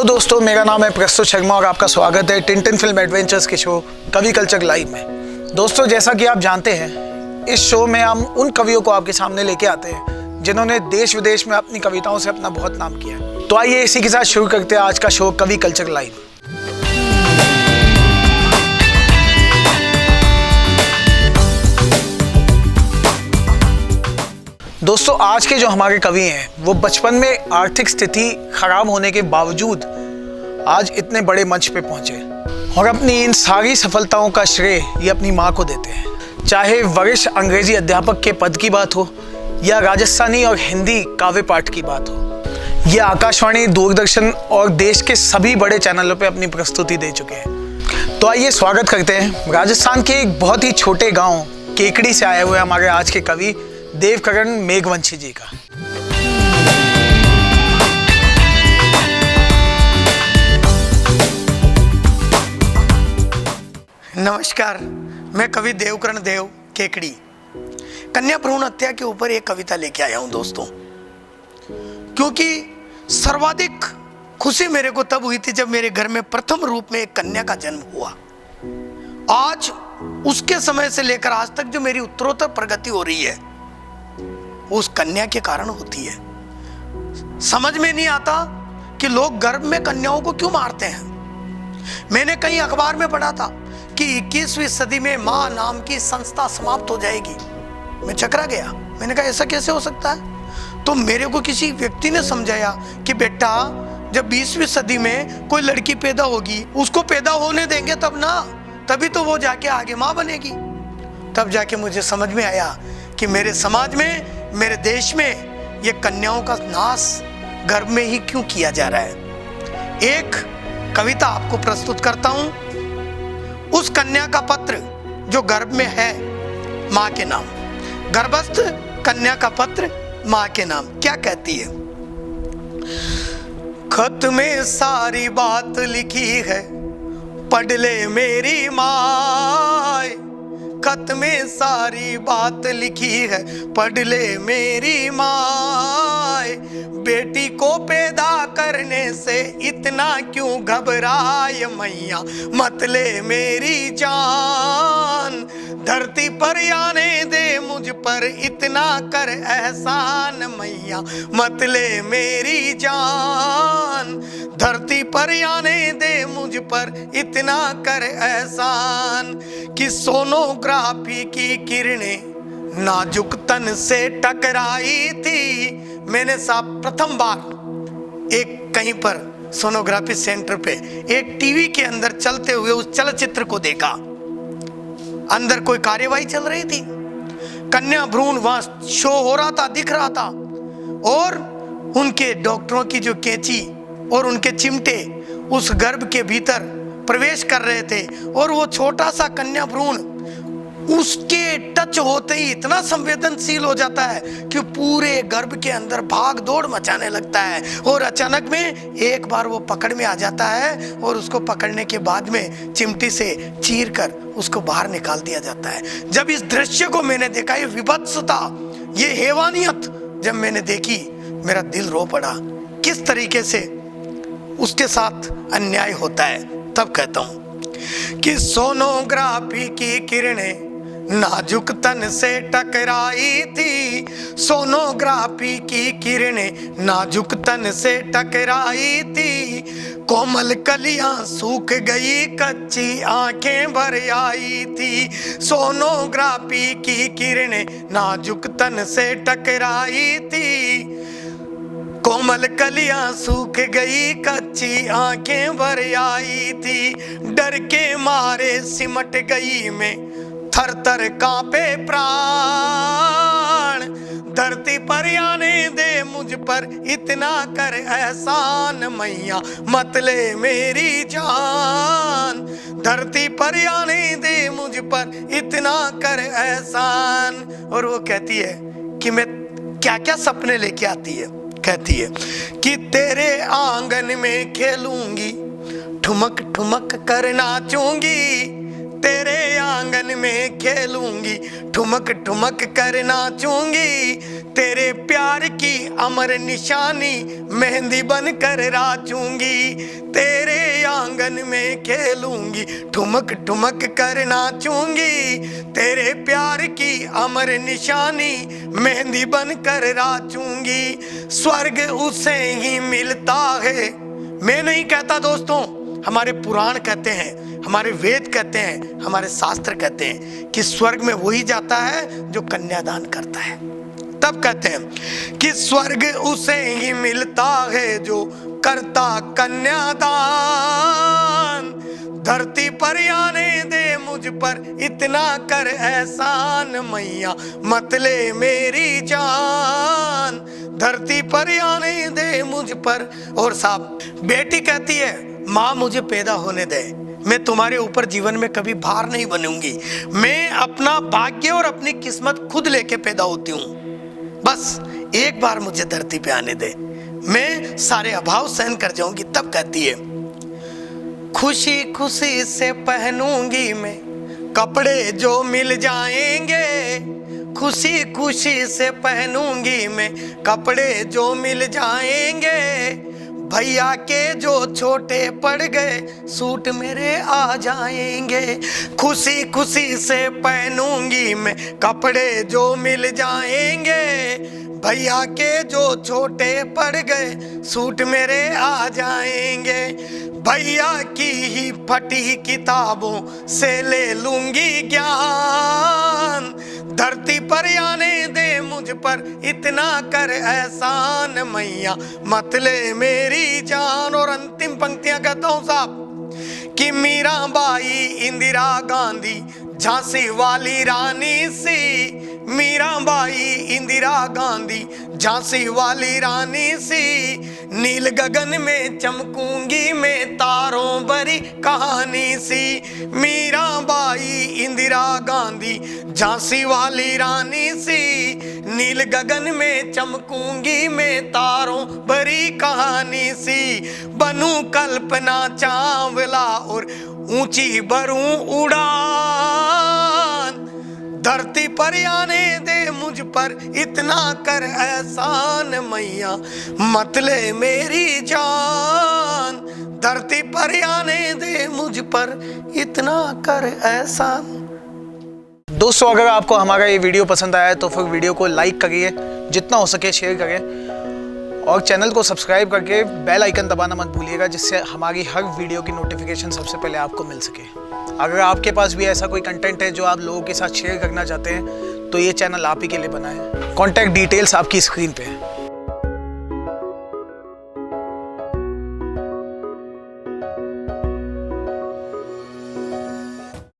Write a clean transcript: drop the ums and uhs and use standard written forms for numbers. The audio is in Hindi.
हेलो दोस्तों, मेरा नाम है प्रस्तुत शर्मा और आपका स्वागत है टिंटिन फिल्म एडवेंचर्स के शो कवि कल्चर लाइव में। दोस्तों, जैसा कि आप जानते हैं, इस शो में हम उन कवियों को आपके सामने लेके आते हैं जिन्होंने देश विदेश में अपनी कविताओं से अपना बहुत नाम किया है। तो आइए इसी के साथ शुरू करते हैं आज का शो कवि कल्चर लाइव। दोस्तों, आज के जो हमारे कवि हैं वो बचपन में आर्थिक स्थिति खराब होने के बावजूद आज इतने बड़े मंच पे पहुंचे और अपनी इन सारी सफलताओं का श्रेय ये अपनी माँ को देते हैं। चाहे वरिष्ठ अंग्रेजी अध्यापक के पद की बात हो या राजस्थानी और हिंदी काव्य पाठ की बात हो, ये आकाशवाणी, दूरदर्शन और देश के सभी बड़े चैनलों पे अपनी प्रस्तुति दे चुके हैं। तो आइए स्वागत करते हैं राजस्थान के एक बहुत ही छोटे गाँव केकड़ी से आए हुए हमारे आज के कवि देवकरण मेघवंशी जी का। नमस्कार, मैं कवि देवकरण देव केकड़ी कन्या भ्रूण हत्या के ऊपर एक कविता लेके आया हूं दोस्तों, क्योंकि सर्वाधिक खुशी मेरे को तब हुई थी जब मेरे घर में प्रथम रूप में एक कन्या का जन्म हुआ। आज उसके समय से लेकर आज तक जो मेरी उत्तरोत्तर प्रगति हो रही है उस कन्या के कारण होती है। समझ में नहीं आता कि लोग गर्भ में कन्याओं को क्यों मारते हैं। मैंने कहीं अखबार में पढ़ा था कि 21वीं सदी में मां नाम की संस्था समाप्त हो जाएगी। मैं चकरा गया, मैंने कहा ऐसा कैसे हो सकता है। तो मेरे को किसी व्यक्ति ने समझाया कि बेटा, जब 20वीं सदी में कोई लड़की पैदा होगी, उसको पैदा होने देंगे तब ना, तभी तो वो जाके आगे मां बनेगी। तब जाके मुझे समझ में आया कि मेरे समाज में, मेरे देश में ये कन्याओं का नाश गर्भ में ही क्यों किया जा रहा है। एक कविता आपको प्रस्तुत करता हूं, उस कन्या का पत्र जो गर्भ में है मां के नाम, गर्भस्थ कन्या का पत्र मां के नाम। क्या कहती है? खत में सारी बात लिखी है, पढ़ ले मेरी माँ। खत में सारी बात लिखी है, पढ़ ले मेरी माँ। बेटी को पैदा करने से इतना क्यों घबराए मैया, मत ले मेरी जान। धरती पर आने दे मुझ पर इतना कर एहसान मैया, मत ले मेरी जान। धरती पर आने दे मुझ पर इतना कर एहसान कि सोनोग्राफी की किरणें नाजुक तन से टकराई थी। मैंने साहब प्रथम बार एक कहीं पर सोनोग्राफी सेंटर पे एक टीवी के अंदर चलते हुए उस चलचित्र को देखा। अंदर कोई कार्यवाही चल रही थी, कन्या भ्रूण वहां शो हो रहा था, दिख रहा था, और उनके डॉक्टरों की जो कैंची और उनके चिमटे उस गर्भ के भीतर प्रवेश कर रहे थे, और वो छोटा सा कन्या भ्रूण उसके टच होते ही इतना संवेदनशील हो जाता है कि पूरे गर्भ के अंदर भाग दौड़ मचाने लगता है। और अचानक में एक बार वो पकड़ में आ जाता है और उसको पकड़ने के बाद में चिमटी से चीर कर उसको बाहर निकाल दिया जाता है। जब इस दृश्य को मैंने देखा, ये विभत्सता, ये हैवानियत जब मैंने देखी, मेरा दिल रो पड़ा। किस तरीके से उसके साथ अन्याय होता है। तब कहता हूं कि सोनोग्राफी की किरणें नाजुक तन से टकराई थी। सोनोग्राफी की किरणें नाजुक तन से टकराई थी। कोमल कलियां सूख गई, कच्ची आंखें भर आई थी। सोनोग्राफी की किरणें नाजुक तन से टकराई थी। कोमल कलियां सूख गई, कच्ची आंखें भर आई थी। डर के मारे सिमट गई मैं, थर थर कांपे प्राण। धरती पर आने दे मुझ पर इतना कर एहसान मैया, मत ले मेरी जान। धरती पर आने दे मुझ पर इतना कर एहसान। और वो कहती है कि मैं क्या क्या सपने लेके आती है। कहती है कि तेरे आंगन में खेलूंगी, ठुमक ठुमक कर नाचूंगी। तेरे आंगन में खेलूंगी, ठुमक ठुमक कर नाचूंगी। तेरे प्यार की अमर निशानी मेहंदी बनकर राचूंगी, तेरे आंगन में खेलूंगी, ठुमक ठुमक कर नाचूंगी। तेरे प्यार की अमर निशानी मेहंदी बनकर राचूंगी। स्वर्ग उसे ही मिलता है, मैं नहीं कहता दोस्तों, हमारे पुराण कहते हैं, हमारे वेद कहते हैं, हमारे शास्त्र कहते हैं कि स्वर्ग में वही जाता है जो कन्यादान करता है। तब कहते हैं कि स्वर्ग उसे ही मिलता है जो करता कन्यादान। धरती पर आने दे मुझ पर इतना कर एहसान मैया, मत ले मेरी जान। धरती पर आने दे मुझ पर। और साहब बेटी कहती है माँ मुझे पैदा होने दे, मैं तुम्हारे ऊपर जीवन में कभी भार नहीं बनूंगी, मैं अपना भाग्य और अपनी किस्मत खुद लेके पैदा होती हूँ, बस एक बार मुझे धरती पे आने दे, मैं सारे अभाव सहन कर जाऊंगी। तब कहती है खुशी खुशी से पहनूंगी मैं कपड़े जो मिल जाएंगे, खुशी खुशी से पहनूंगी मैं कपड़े जो मिल जाएंगे। भैया के जो छोटे पड़ गए सूट मेरे आ जाएंगे, खुशी खुशी से पहनूंगी मैं कपड़े जो मिल जाएंगे। भैया के जो छोटे पड़ गए सूट मेरे आ जाएंगे। भैया की ही फटी किताबों से ले लूंगी ज्ञान। धरती पर आने दे मुझ पर इतना कर एहसान मैया, मत ले मेरी जान। और अंतिम पंक्तियां कहता हूं साहब कि मीराबाई इंदिरा गांधी झांसी वाली रानी सी, मीराबाई इंदिरा गांधी झांसी वाली रानी सी। नील गगन में चमकूंगी मैं तारों भरी कहानी सी। मीराबाई इंदिरा गांधी झांसी वाली रानी सी, नील गगन में चमकूंगी मैं तारों भरी कहानी सी। बनूं कल्पना चावला और ऊंची भरूं उड़ान। धरती पर आने दे मुझ पर इतना कर एहसान मैया, मत ले मेरी जान। धरती पर आने दे मुझ पर इतना कर एहसान। दोस्तों अगर आपको हमारा ये वीडियो पसंद आया तो फिर वीडियो को लाइक करिए, जितना हो सके शेयर करें और चैनल को सब्सक्राइब करके बेल आइकन दबाना मत भूलिएगा, जिससे हमारी हर वीडियो की नोटिफिकेशन सबसे पहले आपको मिल सके। अगर आपके पास भी ऐसा कोई कंटेंट है जो आप लोगों के साथ शेयर करना चाहते हैं तो ये चैनल आप ही के लिए बना है। कॉन्टैक्ट डिटेल्स आपकी स्क्रीन पे है।